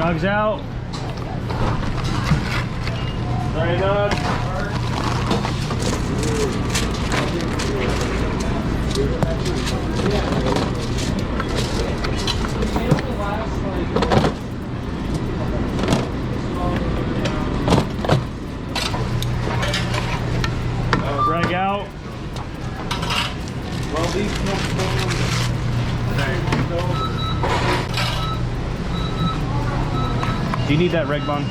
Nugs out. Sorry, Nug. Reg out. Well, these do you need that reg bun?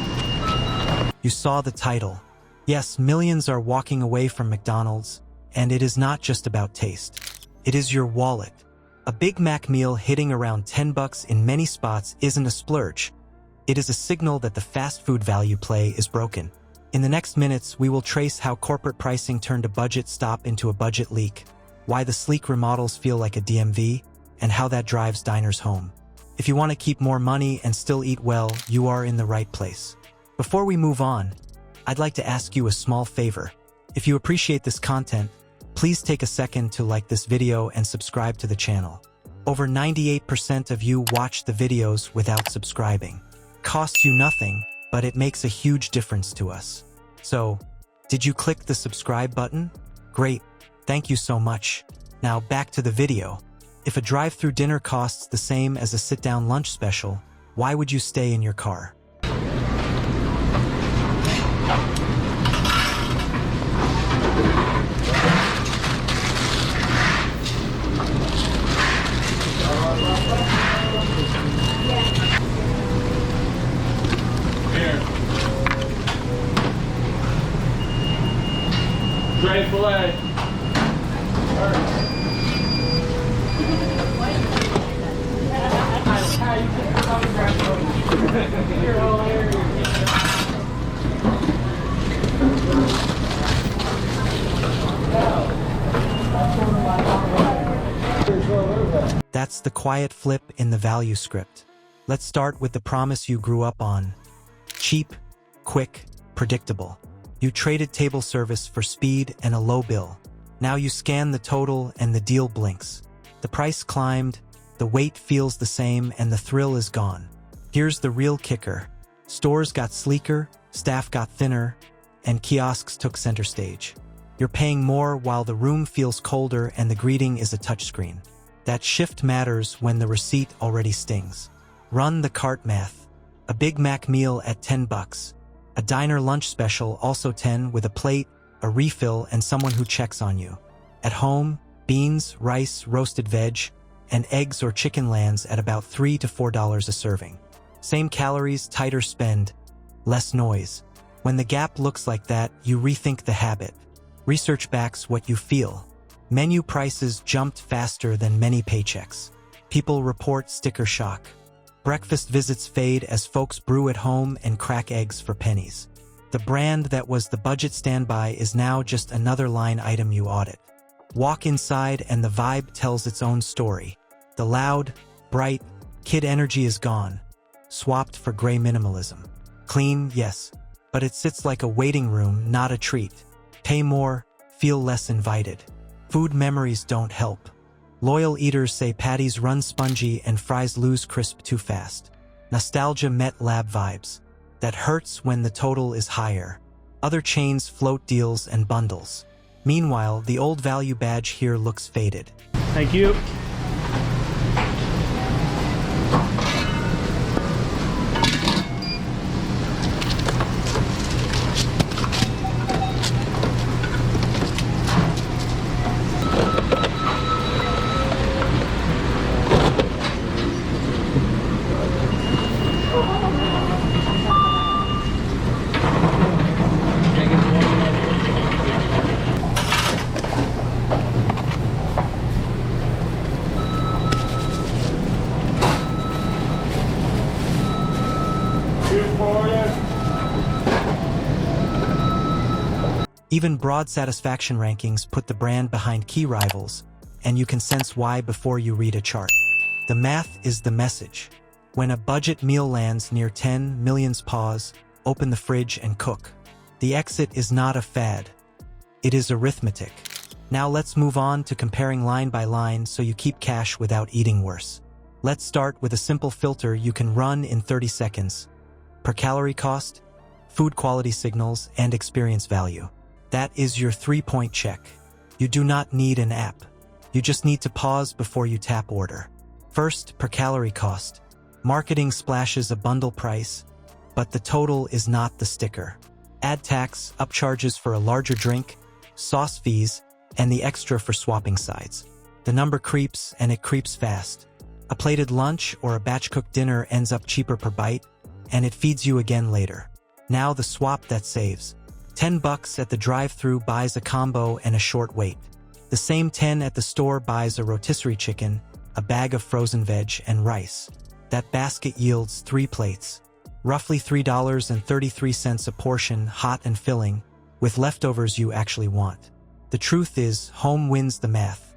You saw the title. Yes, millions are walking away from McDonald's, and it is not just about taste. It is your wallet. A Big Mac meal hitting around $10 in many spots isn't a splurge. It is a signal that the fast food value play is broken. In the next minutes, we will trace how corporate pricing turned a budget stop into a budget leak, why the sleek remodels feel like a DMV, and how that drives diners home. If you want to keep more money and still eat well, you are in the right place. Before we move on, I'd like to ask you a small favor. If you appreciate this content, please take a second to like this video and subscribe to the channel. Over 98% of you watch the videos without subscribing. Costs you nothing, but it makes a huge difference to us. So, did you click the subscribe button? Great, thank you so much. Now back to the video. If a drive-through dinner costs the same as a sit-down lunch special, why would you stay in your car? Here. Dre filet. That's the quiet flip in the value script. Let's start with the promise you grew up on. Cheap, quick, predictable. You traded table service for speed and a low bill. Now you scan the total and the deal blinks. The price climbed, the wait feels the same, and the thrill is gone. Here's the real kicker. Stores got sleeker, staff got thinner, and kiosks took center stage. You're paying more while the room feels colder and the greeting is a touchscreen. That shift matters when the receipt already stings. Run the cart math. A Big Mac meal at $10. A diner lunch special also 10 with a plate, a refill, and someone who checks on you. At home, beans, rice, roasted veg, and eggs or chicken lands at about $3 to $4 a serving. Same calories, tighter spend, less noise. When the gap looks like that, you rethink the habit. Research backs what you feel. Menu prices jumped faster than many paychecks. People report sticker shock. Breakfast visits fade as folks brew at home and crack eggs for pennies. The brand that was the budget standby is now just another line item you audit. Walk inside and the vibe tells its own story. The loud, bright, kid energy is gone, swapped for gray minimalism. Clean, yes, but it sits like a waiting room, not a treat. Pay more, feel less invited. Food memories don't help. Loyal eaters say patties run spongy and fries lose crisp too fast. Nostalgia met lab vibes. That hurts when the total is higher. Other chains float deals and bundles. Meanwhile, the old value badge here looks faded. Thank you. Even broad satisfaction rankings put the brand behind key rivals, and you can sense why before you read a chart. The math is the message. When a budget meal lands near 10, millions pause, open the fridge and cook. The exit is not a fad. It is arithmetic. Now let's move on to comparing line by line so you keep cash without eating worse. Let's start with a simple filter you can run in 30 seconds. Per calorie cost, food quality signals, and experience value. That is your 3-point check. You do not need an app. You just need to pause before you tap order. First, per calorie cost. Marketing splashes a bundle price, but the total is not the sticker. Add tax, upcharges for a larger drink, sauce fees, and the extra for swapping sides. The number creeps, and it creeps fast. A plated lunch or a batch-cooked dinner ends up cheaper per bite, and it feeds you again later. Now the swap that saves. $10 at the drive-thru buys a combo and a short wait. The same 10 at the store buys a rotisserie chicken, a bag of frozen veg, and rice. That basket yields 3 plates. Roughly $3.33 a portion, hot and filling, with leftovers you actually want. The truth is, home wins the math.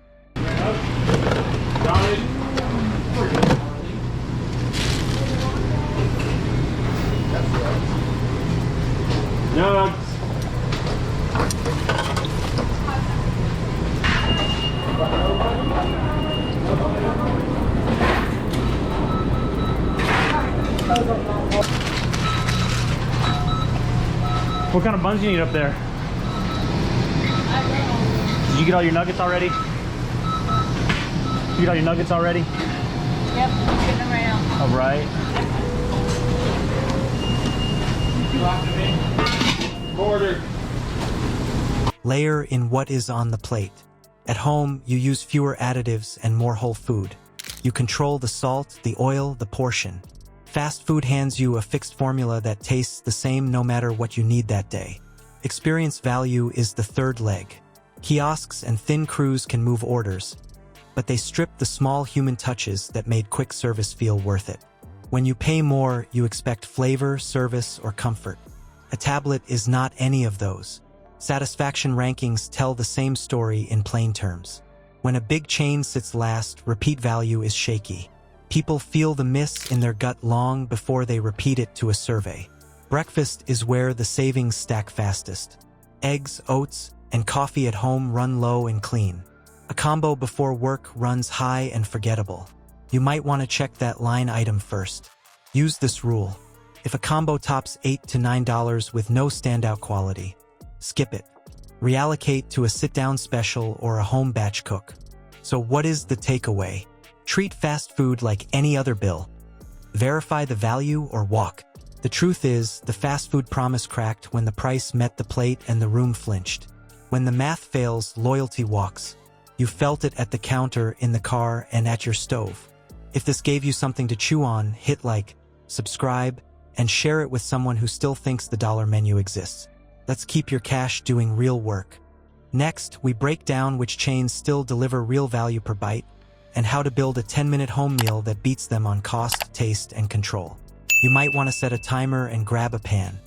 Nugs. What kind of buns do you need up there? Did you get all your nuggets already? You get all your nuggets already? Yep, I'm getting them right now. All right. Order. Layer in what is on the plate. At home, you use fewer additives and more whole food. You control the salt, the oil, the portion. Fast food hands you a fixed formula that tastes the same no matter what you need that day. Experience value is the third leg. Kiosks and thin crews can move orders, but they strip the small human touches that made quick service feel worth it. When you pay more, you expect flavor, service, or comfort. A tablet is not any of those. Satisfaction rankings tell the same story in plain terms. When a big chain sits last, repeat value is shaky. People feel the miss in their gut long before they repeat it to a survey. Breakfast is where the savings stack fastest. Eggs, oats, and coffee at home run low and clean. A combo before work runs high and forgettable. You might want to check that line item first. Use this rule. If a combo tops $8 to $9 with no standout quality, skip it. Reallocate to a sit-down special or a home batch cook. So what is the takeaway? Treat fast food like any other bill. Verify the value or walk. The truth is, the fast food promise cracked when the price met the plate and the room flinched. When the math fails, loyalty walks. You felt it at the counter, in the car, and at your stove. If this gave you something to chew on, hit like, subscribe, and share it with someone who still thinks the dollar menu exists. Let's keep your cash doing real work. Next, we break down which chains still deliver real value per bite, and how to build a 10-minute home meal that beats them on cost, taste, and control. You might want to set a timer and grab a pan.